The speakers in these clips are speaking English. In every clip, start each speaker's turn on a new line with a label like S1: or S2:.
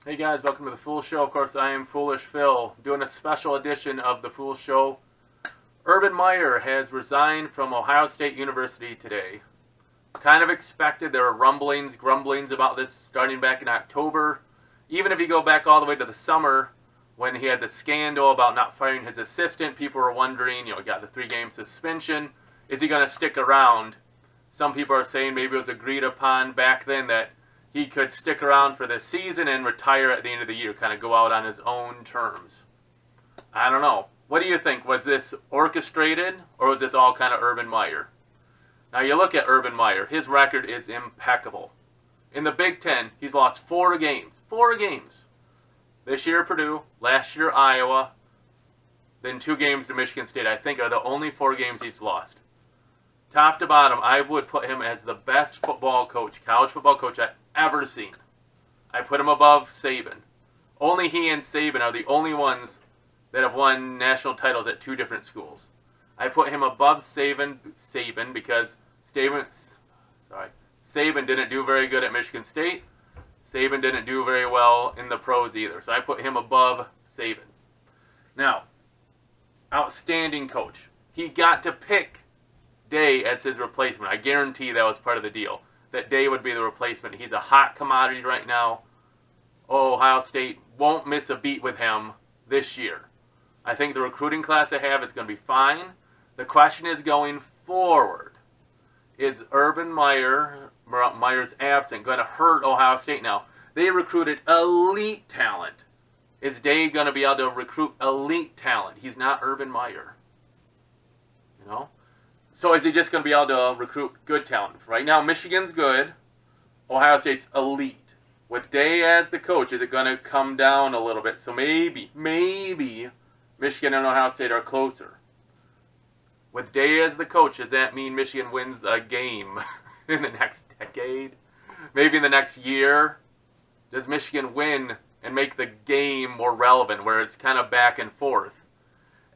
S1: Hey guys, welcome to the Fool Show. Of course, I am Foolish Phil, doing a special edition of the Fool Show. Urban Meyer has resigned from Ohio State University today. Kind of expected. There were rumblings, grumblings about this starting back in October. Even if you go back all the way to the summer, when he had the scandal about not firing his assistant, people were wondering, he got the 3-game suspension. Is he going to stick around? Some people are saying maybe it was agreed upon back then that he could stick around for this season and retire at the end of the year, kind of go out on his own terms. I don't know. What do you think? Was this orchestrated, or was this all kind of Urban Meyer? Now you look at Urban Meyer. His record is impeccable. In the Big Ten, he's lost 4 games. 4 games. This year Purdue, last year Iowa, then 2 games to Michigan State, I think are the only 4 games he's lost. Top to bottom, I would put him as the best football coach, college football coach I've ever seen. I put him above Saban. Only he and Saban are the only ones that have won national titles at 2 different schools. I put him above Saban because Saban didn't do very good at Michigan State. Saban didn't do very well in the pros either. So I put him above Saban. Now, outstanding coach. He got to pick Day as his replacement. I guarantee that was part of the deal, that Day would be the replacement. He's a hot commodity right now. Ohio State won't miss a beat with him this year. I think the recruiting class they have is going to be fine. The question is going forward. Is Urban Meyer's absence going to hurt Ohio State now? They recruited elite talent. Is Day going to be able to recruit elite talent? He's not Urban Meyer. So is he just going to be able to recruit good talent? Right now, Michigan's good. Ohio State's elite. With Day as the coach, is it going to come down a little bit? So maybe Michigan and Ohio State are closer. With Day as the coach, does that mean Michigan wins a game in the next decade? Maybe in the next year? Does Michigan win and make the game more relevant, where it's kind of back and forth?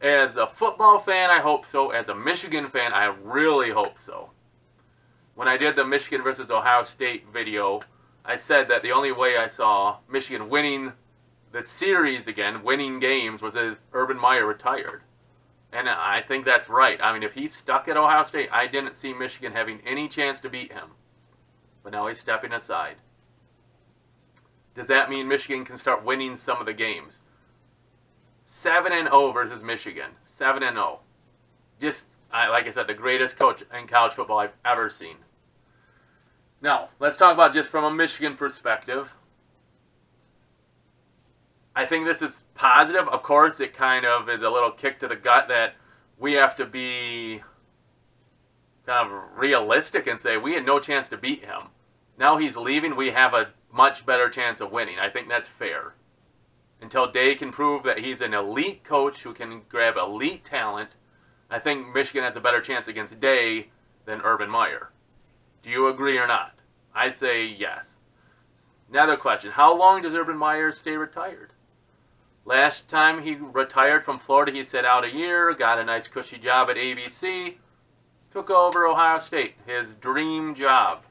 S1: As a football fan, I hope so. As a Michigan fan, I really hope so. When I did the Michigan versus Ohio State video, I said that the only way I saw Michigan winning the series again, winning games, was if Urban Meyer retired. And I think that's right. I mean, if he's stuck at Ohio State, I didn't see Michigan having any chance to beat him. But now he's stepping aside. Does that mean Michigan can start winning some of the games? 7-0 versus Michigan. 7-0. Just, like I said, the greatest coach in college football I've ever seen. Now, let's talk about just from a Michigan perspective. I think this is positive. Of course, it kind of is a little kick to the gut that we have to be kind of realistic and say we had no chance to beat him. Now he's leaving, we have a much better chance of winning. I think that's fair. Until Day can prove that he's an elite coach who can grab elite talent, I think Michigan has a better chance against Day than Urban Meyer. Do you agree or not? I say yes. Another question. How long does Urban Meyer stay retired? Last time he retired from Florida, he sat out a year, got a nice cushy job at ABC, took over Ohio State, his dream job.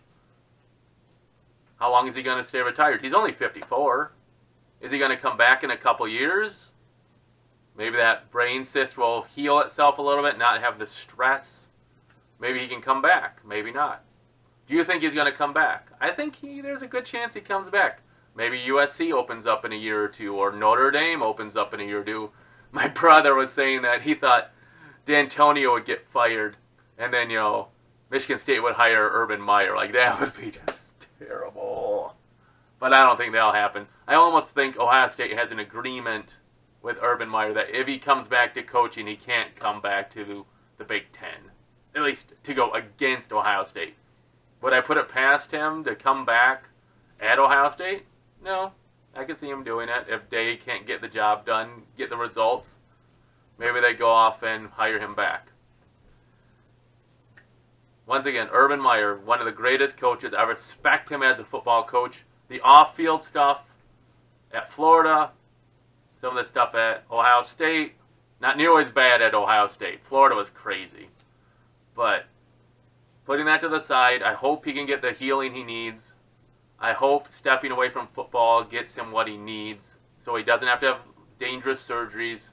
S1: How long is he going to stay retired? He's only 54. Is he going to come back in a couple years? Maybe that brain cyst will heal itself a little bit, not have the stress. Maybe he can come back. Maybe not. Do you think he's going to come back? I think there's a good chance he comes back. Maybe USC opens up in a year or two, or Notre Dame opens up in a year or two. My brother was saying that he thought D'Antonio would get fired, and then, Michigan State would hire Urban Meyer. Like, that would be just terrible. But I don't think that'll happen. I almost think Ohio State has an agreement with Urban Meyer that if he comes back to coaching, he can't come back to the Big Ten. At least to go against Ohio State. Would I put it past him to come back at Ohio State? No. I could see him doing it. If Day can't get the job done, get the results, maybe they go off and hire him back. Once again, Urban Meyer, one of the greatest coaches. I respect him as a football coach. The off-field stuff at Florida, some of the stuff at Ohio State, not nearly as bad at Ohio State. Florida was crazy. But putting that to the side, I hope he can get the healing he needs. I hope stepping away from football gets him what he needs so he doesn't have to have dangerous surgeries.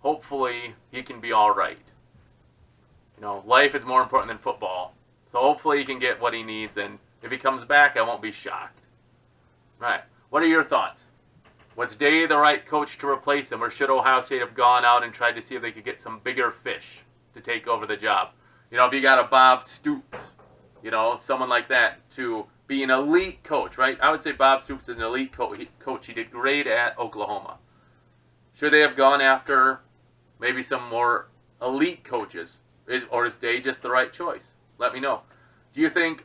S1: Hopefully, he can be all right. You know, life is more important than football. So hopefully he can get what he needs, and if he comes back, I won't be shocked. All right. What are your thoughts? Was Day the right coach to replace him, or should Ohio State have gone out and tried to see if they could get some bigger fish to take over the job? You know, if you got a Bob Stoops, you know, someone like that to be an elite coach, right? I would say Bob Stoops is an elite coach. He did great at Oklahoma. Should they have gone after maybe some more elite coaches? Or is Day just the right choice? Let me know. Do you think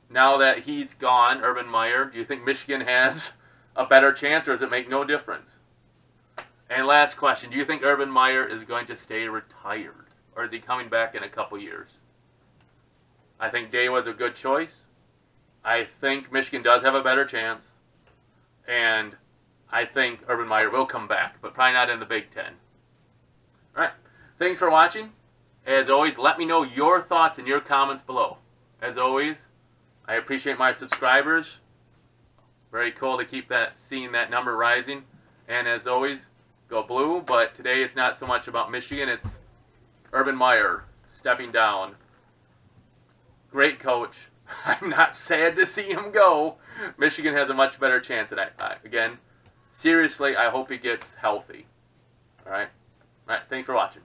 S1: now that he's gone, Urban Meyer, do you think Michigan has a better chance, or does it make no difference? And last question, do you think Urban Meyer is going to stay retired, or is he coming back in a couple years? I think Day was a good choice. I think Michigan does have a better chance, and I think Urban Meyer will come back, but probably not in the Big Ten. All right, thanks for watching. As always, let me know your thoughts in your comments below. As always, I appreciate my subscribers. Very cool to keep seeing that number rising. And as always, go blue. But today it's not so much about Michigan. It's Urban Meyer stepping down. Great coach. I'm not sad to see him go. Michigan has a much better chance. And again, seriously, I hope he gets healthy. All right. Thanks for watching.